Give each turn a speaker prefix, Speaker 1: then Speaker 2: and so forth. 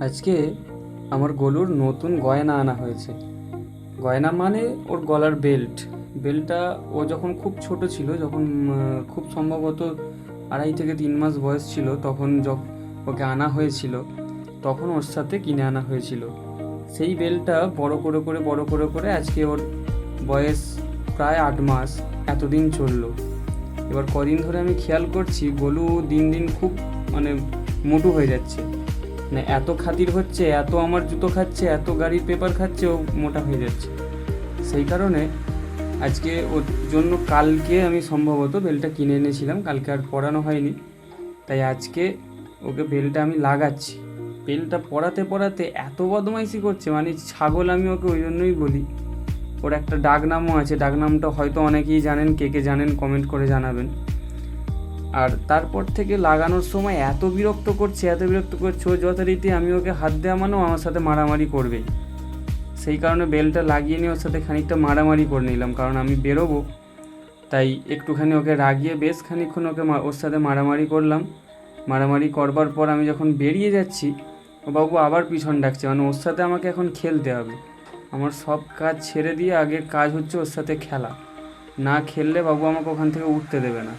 Speaker 1: আজকে আমার গলুর নতুন গয়না আনা হয়েছে। গয়না মানে ওর গলার বেল্টটা ও যখন খুব ছোট ছিল, যখন খুব সম্ভবত 2.5 থেকে 3 মাস বয়স ছিল, তখন ওকে আনা হয়েছিল, তখন ওর সাথে কিনে আনা হয়েছিল। সেই বেল্টটা বড় করে আজকে ওর বয়স প্রায় 8 মাস, এতদিন চললো। এবার কদিন ধরে আমি খেয়াল করছি গোলু দিন দিন খুব মানে মোটু হয়ে যাচ্ছে। মানে এত খাতির হচ্ছে, এত আমার জুতো খাচ্ছে, এত গাড়ির পেপার খাচ্ছে, ও মোটা হয়ে যাচ্ছে। সেই কারণে আজকে ওর জন্য কালকে আমি সম্ভবত বেলটা কিনে এনেছিলাম, কালকে আর পরানো হয়নি। তাই আজকে ওকে বেলটা আমি লাগাচ্ছি। বেলটা পরাতে পরাতে এত বদমাইশি করছে, মানে ছাগল আমি ওকে ওই জন্যই বলি। ওর একটা ডাক নামও আছে, ডাক নামটা হয়তো অনেকেই জানেন, কে জানেন কমেন্ট করে জানাবেন। আর তারপর থেকে লাগানোর সময় এত বিরক্ত করছে ও যথারীতি আমি ওকে হাত দেওয়া মানে আমার সাথে মারামারি করবেই। সেই কারণে বেলটা লাগিয়ে নিয়ে ওর সাথে খানিকটা মারামারি করে নিলাম, কারণ আমি বেরোবো। তাই একটুখানি ওকে রাগিয়ে বেশ খানিকক্ষণ ওর সাথে মারামারি করলাম। মারামারি করবার পর আমি যখন বেরিয়ে যাচ্ছি, ও বাবু আবার পিছন ডাকছে, মানে ওর সাথে আমাকে এখন খেলতে হবে। আমার সব কাজ ছেড়ে দিয়ে আগের কাজ হচ্ছে ওর সাথে খেলা। না খেললে বাবু আমাকে ওখান থেকে উঠতে দেবে না।